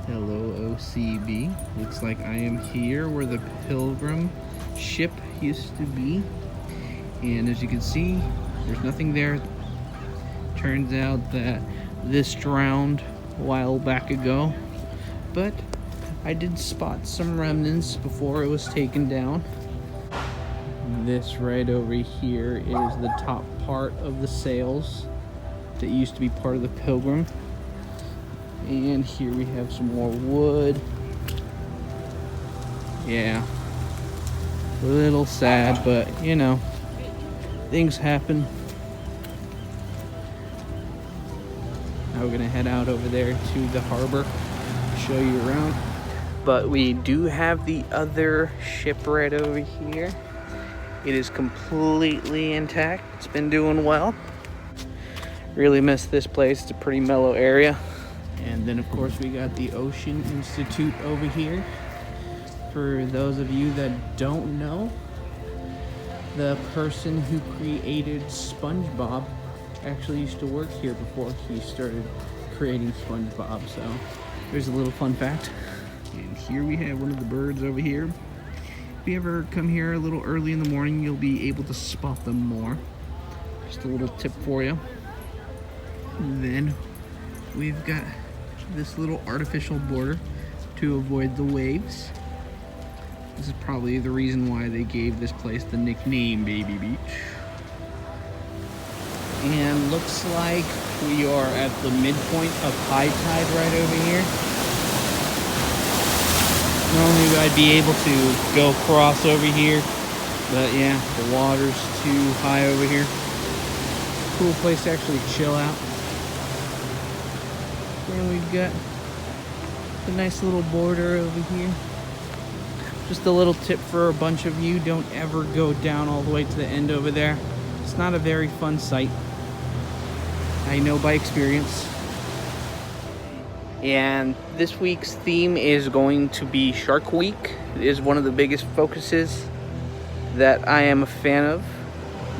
Hello, OCB. Looks like I am here where the Pilgrim ship used to be. And as you can see, there's nothing there. Turns out that this drowned a while back ago. But I did spot some remnants before it was taken down. This right over here is the top part of the sails that used to be part of the Pilgrim. And here we have some more wood. Yeah, a little sad, but you know, things happen. Now we're gonna head out over there to the harbor, show you around. But we do have the other ship right over here. It is completely intact. It's been doing well. Really miss this place. It's a pretty mellow area. And then of course we got the Ocean Institute over here. For those of you that don't know, the person who created SpongeBob actually used to work here before he started creating SpongeBob. So there's a little fun fact. And here we have one of the birds over here. If you ever come here a little early in the morning, you'll be able to spot them more. Just a little tip for you. And then we've got this little artificial border to avoid the waves. This is probably the reason why they gave this place the nickname Baby Beach. And looks like we are at the midpoint of high tide right over here. Normally I'd be able to go across over here, but yeah, the water's too high over here. Cool place to actually chill out. And we've got a nice little border over here. Just a little tip for a bunch of you, don't ever go down all the way to the end over there. It's not a very fun sight. I know by experience. And this week's theme is going to be Shark Week. It is one of the biggest focuses that I am a fan of.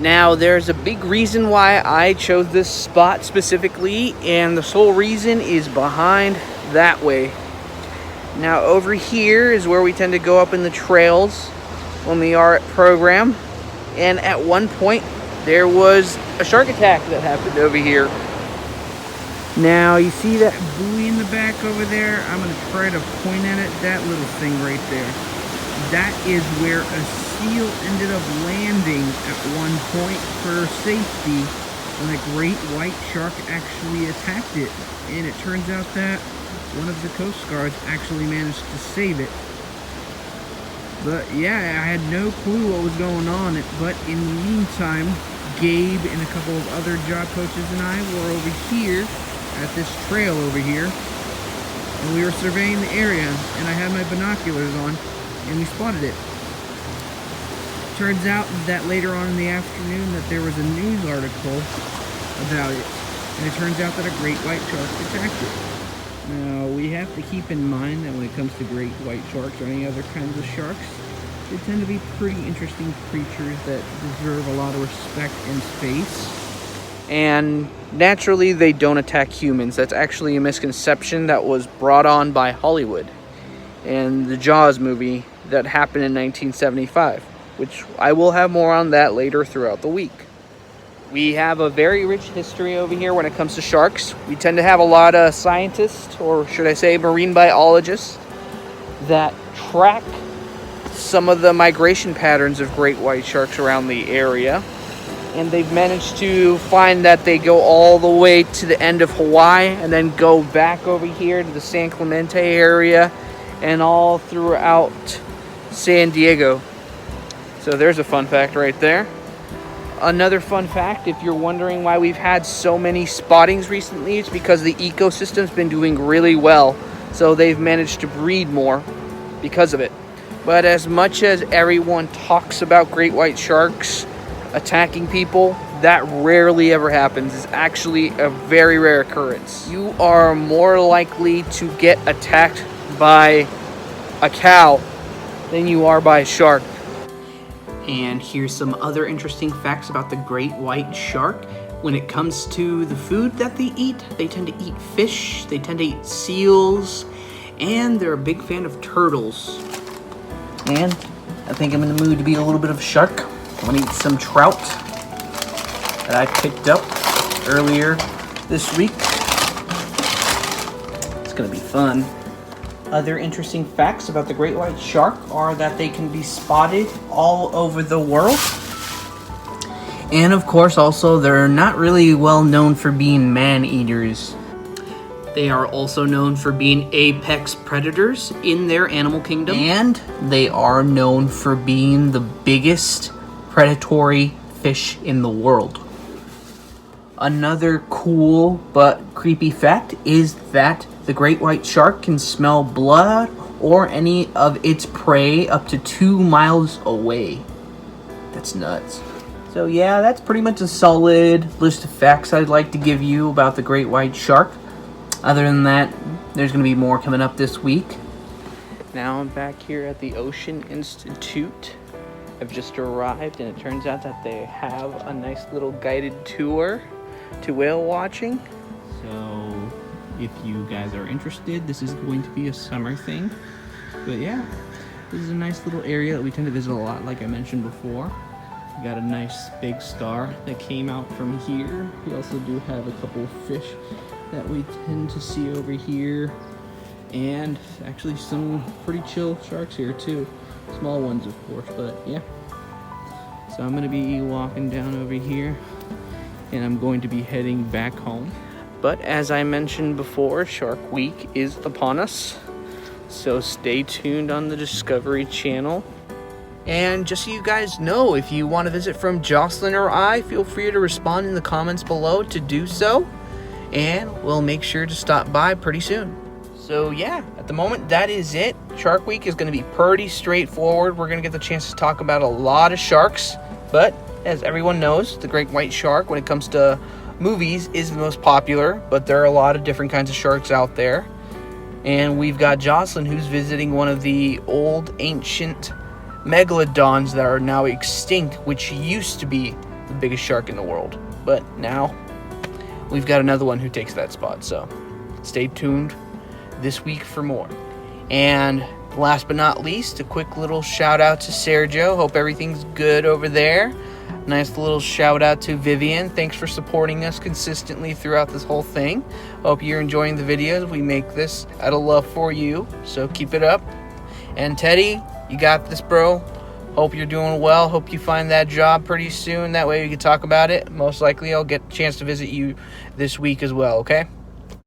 Now, there's a big reason why I chose this spot specifically, and the sole reason is behind that way. Now, over here is where we tend to go up in the trails when we are at program. And at one point, there was a shark attack that happened over here. Now, you see that buoy in the back over there? I'm going to try to point at it. That little thing right there. That is where a seal ended up landing at one point for safety when a great white shark actually attacked it. And it turns out that one of the Coast Guards actually managed to save it. But yeah, I had no clue what was going on. But in the meantime, Gabe and a couple of other job coaches and I were over here at this trail over here. And we were surveying the area, and I had my binoculars on, and we spotted it. Turns out that later on in the afternoon that there was a news article about it. And it turns out that a great white shark attacked it. Now, we have to keep in mind that when it comes to great white sharks or any other kinds of sharks, they tend to be pretty interesting creatures that deserve a lot of respect and space. And naturally, they don't attack humans. That's actually a misconception that was brought on by Hollywood and the Jaws movie that happened in 1975, which I will have more on that later throughout the week. We have a very rich history over here when it comes to sharks. We tend to have a lot of scientists, or should I say marine biologists, that track some of the migration patterns of great white sharks around the area. And they've managed to find that they go all the way to the end of Hawaii and then go back over here to the San Clemente area and all throughout San Diego. So there's a fun fact right there. Another fun fact, if you're wondering why we've had so many spottings recently, it's because the ecosystem's been doing really well. So they've managed to breed more because of it. But as much as everyone talks about great white sharks attacking people, that rarely ever happens. It's actually a very rare occurrence. You are more likely to get attacked by a cow than you are by a shark. And here's some other interesting facts about the great white shark. When it comes to the food that they tend to eat fish, they tend to eat seals, and they're a big fan of turtles. And I think I'm in the mood to be a little bit of shark. I'm gonna eat some trout that I picked up earlier this week. It's gonna be fun. Other interesting facts about the great white shark are that they can be spotted all over the world. And of course, also, they're not really well known for being man-eaters. They are also known for being apex predators in their animal kingdom. And they are known for being the biggest predatory fish in the world. Another cool but creepy fact is that the great white shark can smell blood or any of its prey up to 2 miles away. That's nuts. So yeah, that's pretty much a solid list of facts I'd like to give you about the great white shark. Other than that, there's going to be more coming up this week. Now I'm back here at the Ocean Institute. I've just arrived, and it turns out that they have a nice little guided tour to whale watching. So if you guys are interested, this is going to be a summer thing. But yeah, this is a nice little area that we tend to visit a lot, like I mentioned before. We got a nice big star that came out from here. We also do have a couple of fish that we tend to see over here, and actually some pretty chill sharks here too. Small ones, of course, but yeah. So I'm gonna be walking down over here, and I'm going to be heading back home. But as I mentioned before, Shark Week is upon us, so stay tuned on the Discovery Channel. And just so you guys know, if you want to visit from Jocelyn or I, feel free to respond in the comments below to do so, and we'll make sure to stop by pretty soon. So yeah, at the moment, that is it. Shark Week is going to be pretty straightforward. We're going to get the chance to talk about a lot of sharks, but as everyone knows, the great white shark, when it comes to movies, is the most popular, but there are a lot of different kinds of sharks out there. And we've got Jocelyn, who's visiting one of the old ancient megalodons that are now extinct, which used to be the biggest shark in the world, but now we've got another one who takes that spot. So stay tuned this week for more. And last but not least, a quick little shout out to Sergio. Hope everything's good over there. Nice little shout out to Vivian. Thanks for supporting us consistently throughout this whole thing. Hope you're enjoying the videos. We make this out of love for you, so keep it up. And Teddy, you got this, bro. Hope you're doing well. Hope you find that job pretty soon. That way we can talk about it. Most likely I'll get a chance to visit you this week as well, okay?